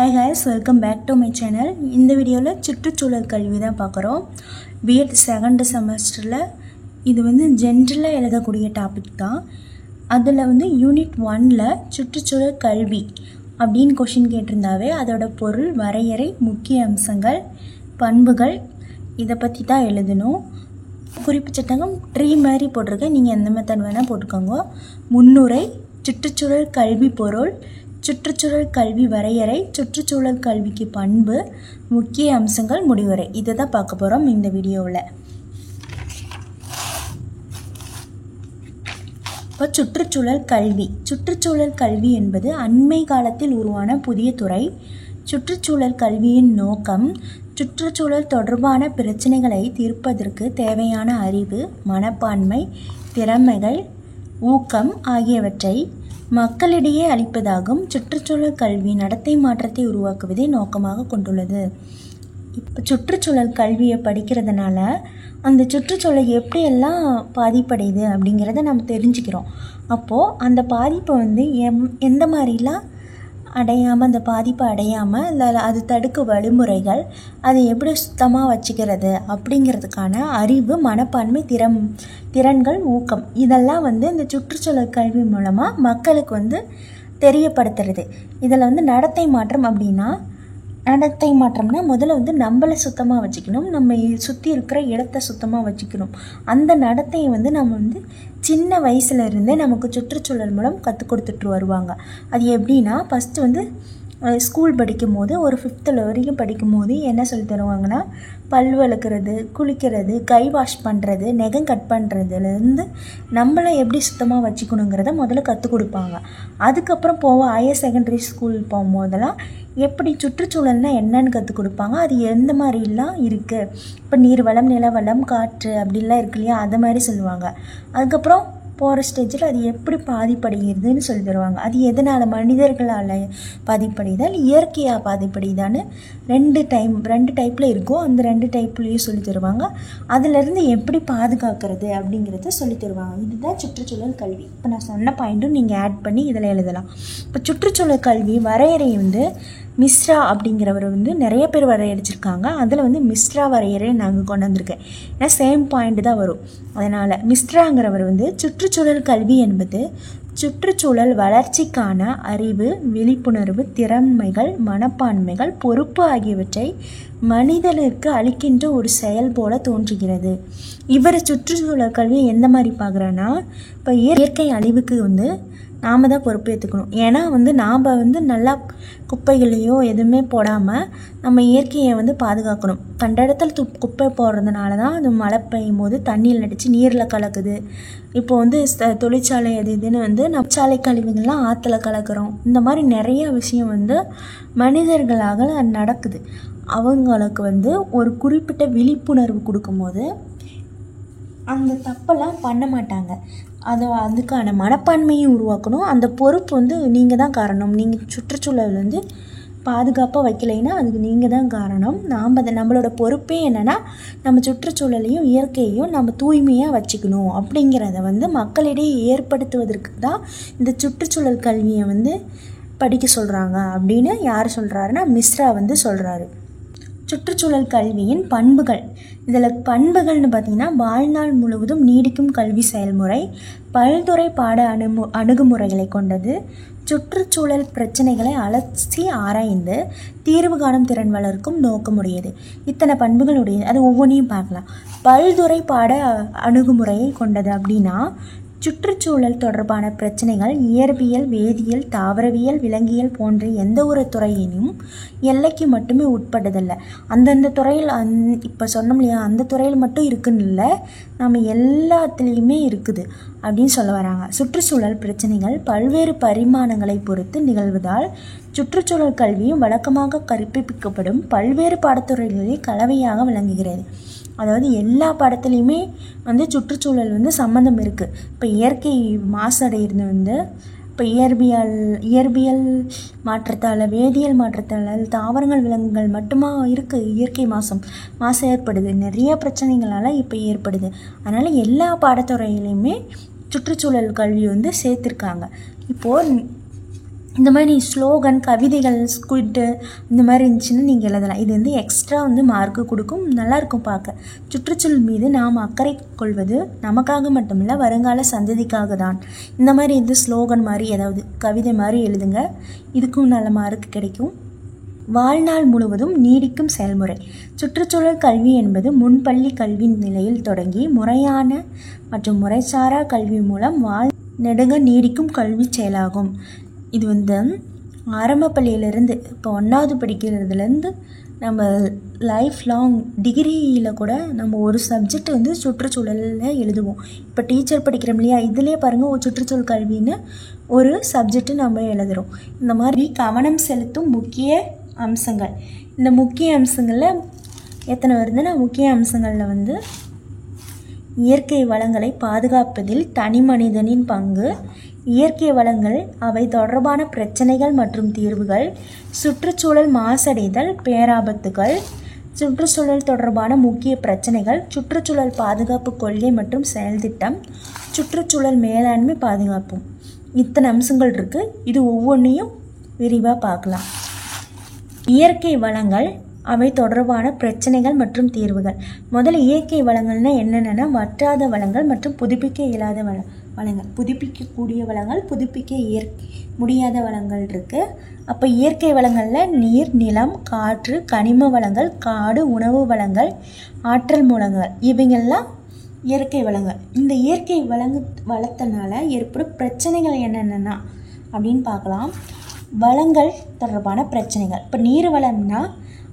Hi guys, welcome back to my channel. இந்த வீடியோல சுற்றுச்சூழல் கல்வி தான் பார்க்குறோம். B.Ed 2nd செமஸ்டர்ல இது ஜெனரலா எழுதக்கூடிய டாபிக் தான். அதுல யூனிட் 1ல சுற்றுச்சூழல் கல்வி அப்படிን क्वेश्चन கேட்டிருந்தாவே அதோட பொருள், வரையறை, முக்கிய அம்சங்கள், பண்புகள் இத பத்தி தான் எழுதணும். குறிப்பு சட்டகம் ட்ரீ மாதிரி போட்டுருக்கேன். நீங்க எந்த மெத்தட் வேணா போட்டுக்கோங்க. முன்னுரை, சுற்றுச்சூழல் கல்வி பொருள், சுற்றுச்சூழல் கல்வி வரையறை, சுற்றுச்சூழல் கல்விக்கு பண்பு, முக்கிய அம்சங்கள், முடிவுரை இதை தான் பார்க்க போகிறோம் இந்த வீடியோவில். இப்போ சுற்றுச்சூழல் கல்வி. சுற்றுச்சூழல் கல்வி என்பது அண்மை காலத்தில் உருவான புதிய துறை. சுற்றுச்சூழல் கல்வியின் நோக்கம் சுற்றுச்சூழல் தொடர்பான பிரச்சனைகளை தீர்ப்பதற்கு தேவையான அறிவு, மனப்பான்மை, திறமைகள், ஊக்கம் ஆகியவற்றை மக்களிடையே அளிப்பதாகும். சுற்றுச்சூழல் கல்வி நடத்தை மாற்றத்தை உருவாக்குவதை நோக்கமாக கொண்டுள்ளது. இப்போ சுற்றுச்சூழல் கல்வியை படிக்கிறதுனால அந்த சுற்றுச்சூழல் எப்படியெல்லாம் பாதிப்படையுது அப்படிங்கிறத நம்ம தெரிஞ்சுக்கிறோம். அப்போது அந்த பாதிப்பை எந்த மாதிரிலாம் அடையாமல், அந்த பாதிப்பை அடையாமல், இல்லை அது தடுக்க வழிமுறைகள், அதை எப்படி சுத்தமாக வச்சுக்கிறது அப்படிங்கிறதுக்கான அறிவு, மனப்பான்மை, திறன்கள், ஊக்கம் இதெல்லாம் இந்த சுற்றுச்சூழல் கல்வி மூலமாக மக்களுக்கு தெரியப்படுத்துறது. இதில் நடத்தை மாற்றம் அப்படின்னா, நடத்தை மாற்றம்னா முதல்ல நம்மளை சுத்தமாக வச்சுக்கணும், நம்ம சுற்றி இருக்கிற இடத்த சுத்தமாக வச்சுக்கணும். அந்த நடத்தையை நம்ம சின்ன வயசுலேருந்தே நமக்கு சுற்றுச்சூழல் மூலம் கற்றுக் கொடுத்துட்டு வருவாங்க. அது எப்படின்னா, ஃபஸ்ட்டு ஸ்கூல் படிக்கும் போது ஒரு 5th வரைக்கும் படிக்கும் போது என்ன சொல்லி தருவாங்கன்னா, பல் விளக்குறது, குளிக்கிறது, கை வாஷ் பண்ணுறது, நகம் கட் பண்ணுறதுலேருந்து நம்மளை எப்படி சுத்தமாக வச்சுக்கணுங்கிறத முதல்ல கற்றுக் கொடுப்பாங்க. அதுக்கப்புறம் ஹையர் செகண்டரி ஸ்கூல் போகும்போதெல்லாம் எப்படி சுற்றுச்சூழல்னால் என்னன்னு கற்றுக் கொடுப்பாங்க. அது எந்த மாதிரிலாம் இருக்குது, இப்போ நீர் வளம், நில வளம், காற்று அப்படிலாம் இருக்கு இல்லையா, அது மாதிரி சொல்லுவாங்க. அதுக்கப்புறம் போகிற ஸ்டேஜில் அது எப்படி பாதிப்படைகிறதுன்னு சொல்லி தருவாங்க. அது எதனால், மனிதர்களால் பாதிப்படையுதல், இயற்கையாக பாதிப்படையுதான்னு ரெண்டு டைப்பில் இருக்கும். அந்த 2 டைப்லேயும் சொல்லி தருவாங்க. அதிலேருந்து எப்படி பாதுகாக்கிறது அப்படிங்கிறத சொல்லி தருவாங்க. இதுதான் சுற்றுச்சூழல் கல்வி. இப்போ நான் சொன்ன பாயிண்ட்டும் நீங்கள் ஆட் பண்ணி இதில் எழுதலாம். இப்போ சுற்றுச்சூழல் கல்வி வரையறை மிஸ்ரா அப்படிங்கிறவர் நிறைய பேர் வரையடிச்சிருக்காங்க. அதில் மிஸ்ரா வரையறை நாங்கள் கொண்டு வந்திருக்கேன். ஏன்னா சேம் பாயிண்ட் தான் வரும். அதனால் மிஸ்ராங்கிறவர் சுற்றுச்சூழல் கல்வி என்பது சுற்றுச்சூழல் வளர்ச்சிக்கான அறிவு, விழிப்புணர்வு, திறமைகள், மனப்பான்மைகள், பொறுப்பு ஆகியவற்றை மனிதனுக்கு அளிக்கின்ற ஒரு செயல் போல தோன்றுகிறது. இவர் சுற்றுச்சூழல் கல்வியை எந்த மாதிரி பார்க்குறேன்னா, இப்போ இயற்கை அழிவுக்கு நாம் தான் பொறுப்பேற்றுக்கணும். ஏன்னா நாம் நல்லா குப்பைகளையோ எதுவுமே போடாமல் நம்ம இயற்கையை பாதுகாக்கணும். கண்ட இடத்துல குப்பை போடுறதுனால தான் அது மழை பெய்யும் போது தண்ணியில் அடித்து நீரில் கலக்குது. இப்போ தொழிற்சாலை அது இதுன்னு சாலை கழிவுகள்லாம் ஆற்றுல கலக்கிறோம். இந்த மாதிரி நிறைய விஷயம் மனிதர்களாக நடக்குது. அவங்களுக்கு ஒரு குறிப்பிட்ட விழிப்புணர்வு கொடுக்கும்போது அந்த தப்பெல்லாம் பண்ண மாட்டாங்க. அதுக்கான மனப்பான்மையும் உருவாக்கணும். அந்த பொறுப்பு நீங்கள் தான் காரணம். நீங்கள் சுற்றுச்சூழல் பாதுகாப்பாக வைக்கலைன்னா அதுக்கு நீங்கள் தான் காரணம். நம்மளோட பொறுப்பே என்னென்னா, நம்ம சுற்றுச்சூழலையும் இயற்கையையும் நம்ம தூய்மையாக வச்சுக்கணும் அப்படிங்கிறத மக்களிடையே ஏற்படுத்துவதற்கு தான் இந்த சுற்றுச்சூழல் கல்வியை படிக்க சொல்கிறாங்க அப்படின்னு யார் சொல்கிறாருன்னா, மிஸ்ரா சொல்கிறாரு. சுற்றுச்சூழல் கல்வியின் பண்புகள். இதில் பண்புகள்னு பார்த்திங்கன்னா, வாழ்நாள் முழுவதும் நீடிக்கும் கல்வி செயல்முறை, பல்துறை பாட அணுகுமுறைகளை கொண்டது, சுற்றுச்சூழல் பிரச்சனைகளை அலசி ஆராய்ந்து தீர்வு காணும் திறன் வளர்க்கும் நோக்கமுடையது. இத்தனை பண்புகளுடையது. அது ஒவ்வொன்றையும் பார்க்கலாம். பல்துறை பாட அணுகுமுறையை கொண்டது அப்படின்னா, சுற்றுச்சூழல் தொடர்பான பிரச்சனைகள் இயற்பியல், வேதியியல், தாவரவியல், விலங்கியல் போன்ற எந்த ஒரு துறையினும் எல்லைக்கு மட்டுமே உட்பட்டதில்லை. அந்தந்த துறையில் இப்போ சொன்னோம் இல்லையா, அந்த துறையில் மட்டும் இருக்குன்னு இல்லை, நம்ம எல்லாத்துலேயுமே இருக்குது அப்படின்னு சொல்ல வராங்க. சுற்றுச்சூழல் பிரச்சனைகள் பல்வேறு பரிமாணங்களை பொறுத்து நிகழ்வதால் சுற்றுச்சூழல் கல்வியும் வழக்கமாக கற்பிக்கப்படும் பல்வேறு பாடத்துறைகளில் கலவையாக விளங்குகிறது. அதாவது எல்லா பாடத்துலேயுமே சுற்றுச்சூழல் சம்மந்தம் இருக்குது. இப்போ இயற்கை மாசடைகிறது இப்போ இயற்பியல் மாற்றத்தால், வேதியியல் மாற்றத்தால், தாவரங்கள், விலங்குகள் மட்டுமா இருக்குது இயற்கை மாசு ஏற்படுது. நிறைய பிரச்சனைகளால் இப்போ ஏற்படுது. அதனால் எல்லா பாடத்துறையிலையுமே சுற்றுச்சூழல் கல்வி சேர்த்துருக்காங்க. இப்போது இந்த மாதிரி ஸ்லோகன், கவிதைகள், ஸ்குவிட்டு இந்த மாதிரி இருந்துச்சுன்னு நீங்கள் எழுதலாம். இது வந்து எக்ஸ்ட்ரா வந்து மார்க்கு கொடுக்கும், நல்லாயிருக்கும் பார்க்க. சுற்றுச்சூழல் மீது நாம் அக்கறை கொள்வது நமக்காக மட்டுமில்லை, வருங்கால சந்ததிக்காக தான். இந்த மாதிரி வந்து ஸ்லோகன் மாதிரி ஏதாவது கவிதை மாதிரி எழுதுங்க, இதுக்கும் நல்ல மார்க் கிடைக்கும். வாழ்நாள் முழுவதும் நீடிக்கும் செயல்முறை. சுற்றுச்சூழல் கல்வி என்பது முன்பள்ளி கல்வி நிலையில் தொடங்கி முறையான மற்றும் முறைசாரா கல்வி மூலம் நெடுங்க நீடிக்கும் கல்வி செயலாகும். இது வந்து ஆரம்ப பள்ளியிலேருந்து இப்போ 1வது படிக்கிறதுலேருந்து நம்ம லைஃப் லாங் டிகிரியில் கூட நம்ம ஒரு சப்ஜெக்ட் வந்து சுற்றுச்சூழலில் எழுதுவோம். இப்போ டீச்சர் படிக்கிறோம் இல்லையா, இதுலேயே பாருங்கள் ஒரு சுற்றுச்சூழல் கல்வின்னு ஒரு சப்ஜெக்ட்டு நம்ம எழுதுகிறோம். இந்த மாதிரி கவனம் செலுத்தும் முக்கிய அம்சங்கள். இந்த முக்கிய அம்சங்களில் எத்தனை வருதுன்னா, முக்கிய அம்சங்களில் வந்து இயற்கை வளங்களை பாதுகாப்பதில் தனி மனிதனின் பங்கு, இயற்கை வளங்கள் அவை தொடர்பான பிரச்சனைகள் மற்றும் தீர்வுகள், சுற்றுச்சூழல் மாசடைதல் பேராபத்துகள், சுற்றுச்சூழல் தொடர்பான முக்கிய பிரச்சனைகள், சுற்றுச்சூழல் பாதுகாப்பு கொள்கை மற்றும் செயல் திட்டம், சுற்றுச்சூழல் மேலாண்மை பாதுகாப்பும். இத்தனை அம்சங்கள் இருக்குது. இது ஒவ்வொன்றையும் விரிவாக பார்க்கலாம். இயற்கை வளங்கள் அவை தொடர்பான பிரச்சனைகள் மற்றும் தீர்வுகள். முதல்ல இயற்கை வளங்கள்னால் என்னென்னா, வற்றாத வளங்கள் மற்றும் புதுப்பிக்க இயலாத வளங்கள். புதுப்பிக்கக்கூடிய வளங்கள், புதுப்பிக்க முடியாத வளங்கள் இருக்குது. அப்போ இயற்கை வளங்களில் நீர், நிலம், காற்று, கனிம வளங்கள், காடு, உணவு வளங்கள், ஆற்றல் மூலங்கள், இவைங்கெல்லாம் இயற்கை வளங்கள். இந்த இயற்கை வளத்தினால ஏற்படும் பிரச்சனைகள் என்னென்னா அப்படின்னு பார்க்கலாம். வளங்கள் தொடர்பான பிரச்சனைகள். இப்போ நீர் வளம்னா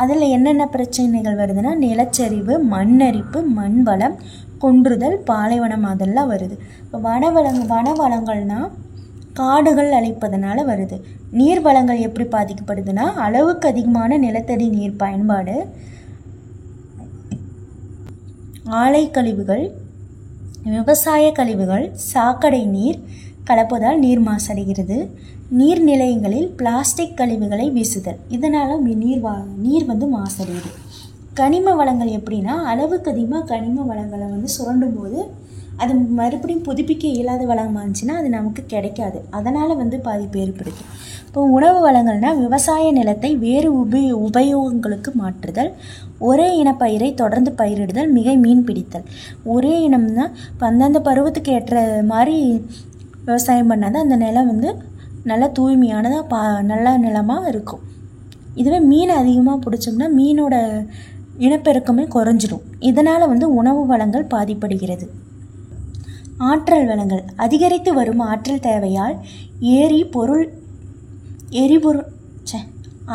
அதில் என்னென்ன பிரச்சனைகள் வருதுன்னா, நிலச்சரிவு, மண்ணரிப்பு, மண் வளம் குன்றுதல், பாலைவனம் அதெல்லாம் வருது. இப்போ வன வளங்கள்னால் காடுகள் அழிப்பதனால வருது. நீர் வளங்கள் எப்படி பாதிக்கப்படுதுன்னா, அளவுக்கு அதிகமான நிலத்தடி நீர் பயன்பாடு, ஆலை கழிவுகள், விவசாய கழிவுகள், சாக்கடை நீர் கலப்பதால் நீர் மாசடைகிறது. நீர்நிலையங்களில் பிளாஸ்டிக் கழிவுகளை வீசுதல், இதனால் நீர் வந்து மாசடையுது. கனிம வளங்கள் எப்படின்னா, அளவுக்கு அதிகமாக கனிம வளங்களை வந்து சுரண்டும் போது அது மறுபடியும் புதுப்பிக்க இயலாத வளமாக இருந்துச்சுன்னா அது நமக்கு கிடைக்காது. அதனால் வந்து பாதிப்பு ஏற்படுது. இப்போ உணவு வளங்கள்னால் விவசாய நிலத்தை வேறு உபயோகங்களுக்கு மாற்றுதல், ஒரே இனப்பயிரை தொடர்ந்து பயிரிடுதல், மிகை மீன் பிடித்தல். ஒரே இனம்னா இப்போ அந்தந்த பருவத்துக்கு ஏற்ற மாதிரி விவசாயம் பண்ணால் தான் அந்த நிலம் வந்து நல்லா தூய்மையானதாக நல்ல நிலமாக இருக்கும். இதுவே மீன் அதிகமாக பிடிச்சோம்னா மீனோட இனப்பெருக்கமே குறைஞ்சிடும். இதனால் வந்து உணவு வளங்கள் பாதிப்படுகிறது. ஆற்றல் வளங்கள். அதிகரித்து வரும் ஆற்றல் தேவையால்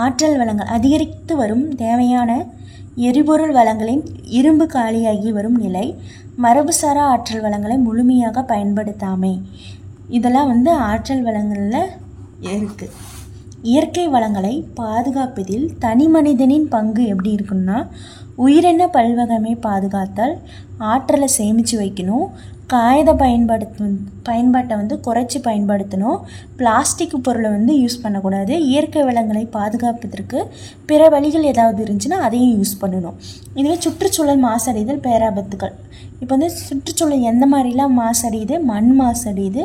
ஆற்றல் வளங்கள் அதிகரித்து வரும் தேவையான எரிபொருள் வளங்களின் இரும்பு காலியாகி வரும் நிலை, மரபுசாரா ஆற்றல் வளங்களை முழுமையாக பயன்படுத்தாமை, இதெல்லாம் வந்து ஆற்றல் வளங்களில் இருக்குது. இயற்கை வளங்களை பாதுகாப்பதில் தனி மனிதனின் பங்கு எப்படி இருக்குன்னா, உயிரின பல்வகமை பாதுகாத்தல், ஆற்றலை சேமித்து வைக்கணும், காகித பயன்பாட்டை வந்து குறைச்சி பயன்படுத்தணும், பிளாஸ்டிக் பொருளை வந்து யூஸ் பண்ணக்கூடாது, இயற்கை வளங்களை பாதுகாப்பதற்கு பிற வழிகள் ஏதாவது இருந்துச்சுன்னா அதையும் யூஸ் பண்ணணும். இதுவே சுற்றுச்சூழல் மாசடைதல் பேராபத்துகள். இப்போ வந்து சுற்றுச்சூழல் எந்த மாதிரிலாம் மாசடையுது? மண் மாசடையுது.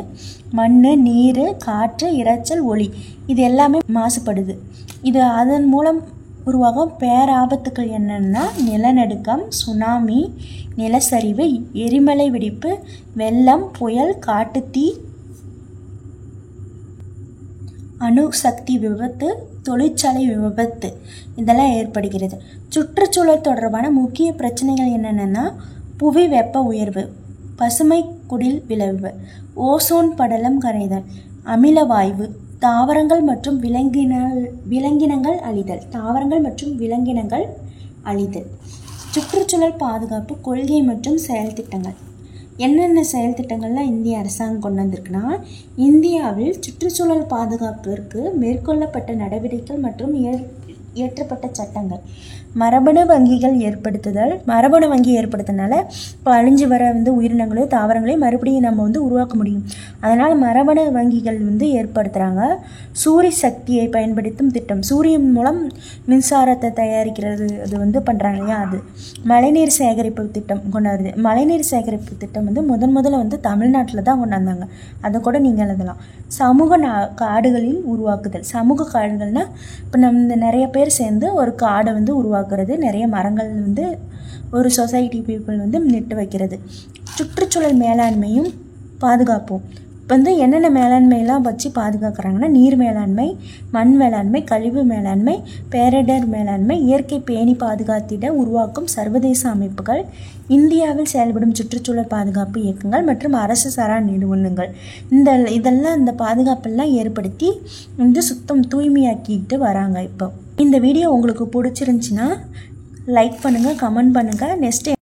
மண், நீர், காற்று, இரைச்சல், ஒளி இது எல்லாமே மாசுபடுது. இது அதன் மூலம் உருவாகும் பேராபத்துக்கள் என்னென்னா, நிலநடுக்கம், சுனாமி, நிலச்சரிவு, எரிமலை வெடிப்பு, வெள்ளம், புயல், காட்டுத்தீ, அணுசக்தி விபத்து, தொழிற்சாலை விபத்து இதெல்லாம் ஏற்படுகிறது. சுற்றுச்சூழல் தொடர்பான முக்கிய பிரச்சனைகள் என்னென்னா, புவி வெப்ப உயர்வு, பசுமை குடில் விளைவு, ஓசோன் படலம் கரைதல், அமில வாயு, தாவரங்கள் மற்றும் விலங்கினங்கள் அழிதல். சுற்றுச்சூழல் பாதுகாப்பு கொள்கை மற்றும் செயல் திட்டங்கள். என்னென்ன செயல் திட்டங்கள்லாம் இந்திய அரசாங்கம் கொண்டு வந்திருக்குன்னா, இந்தியாவில் சுற்றுச்சூழல் பாதுகாப்பிற்கு மேற்கொள்ளப்பட்ட நடவடிக்கைகள் மற்றும் இயற்றப்பட்ட சட்டங்கள். மரபணு வங்கிகள் ஏற்படுத்துதல். மரபணு வங்கி ஏற்படுத்தினால இப்போ அழிஞ்சு வர உயிரினங்களையோ தாவரங்களையோ மறுபடியும் நம்ம உருவாக்க முடியும். அதனால் மரபணு வங்கிகள் ஏற்படுத்துகிறாங்க. சூரிய சக்தியை பயன்படுத்தும் திட்டம். சூரியன் மூலம் மின்சாரத்தை தயாரிக்கிறது அது பண்ணுறாங்க இல்லையா, அது. மழைநீர் சேகரிப்பு திட்டம் கொண்டு வருது. மழைநீர் சேகரிப்பு திட்டம் முதல்ல தமிழ்நாட்டில் தான் கொண்டு வந்தாங்க. அதை கூட நீங்கள் எழுதலாம். சமூக காடுகளில் உருவாக்குதல். சமூக காடுகள்னால் இப்போ நம்ம நிறைய பேர் சேர்ந்து ஒரு காடை உருவாக்குறது, நிறைய மரங்கள் ஒரு சொசைட்டி பீப்புள் நட்டு வைக்கிறது. சுற்றுச்சூழல் மேலாண்மையும் பாதுகாப்பும். இப்போ என்னென்ன மேலாண்மையெல்லாம் வச்சு பாதுகாக்கிறாங்கன்னா நீர் மேலாண்மை, மண் மேலாண்மை, கழிவு மேலாண்மை, பேரிடர் மேலாண்மை, இயற்கை பேணி பாதுகாத்திட உருவாக்கும் சர்வதேச அமைப்புகள், இந்தியாவில் செயல்படும் சுற்றுச்சூழல் பாதுகாப்பு இயக்கங்கள் மற்றும் அரசு சாரா நிறுவனங்கள். இதெல்லாம் இந்த பாதுகாப்பெல்லாம் ஏற்படுத்தி சுத்தம் தூய்மையாக்கிட்டு வராங்க. இப்போ இந்த வீடியோ உங்களுக்கு பிடிச்சிருந்துச்சின்னா லைக் பண்ணுங்கள், கமெண்ட் பண்ணுங்கள். நெக்ஸ்ட்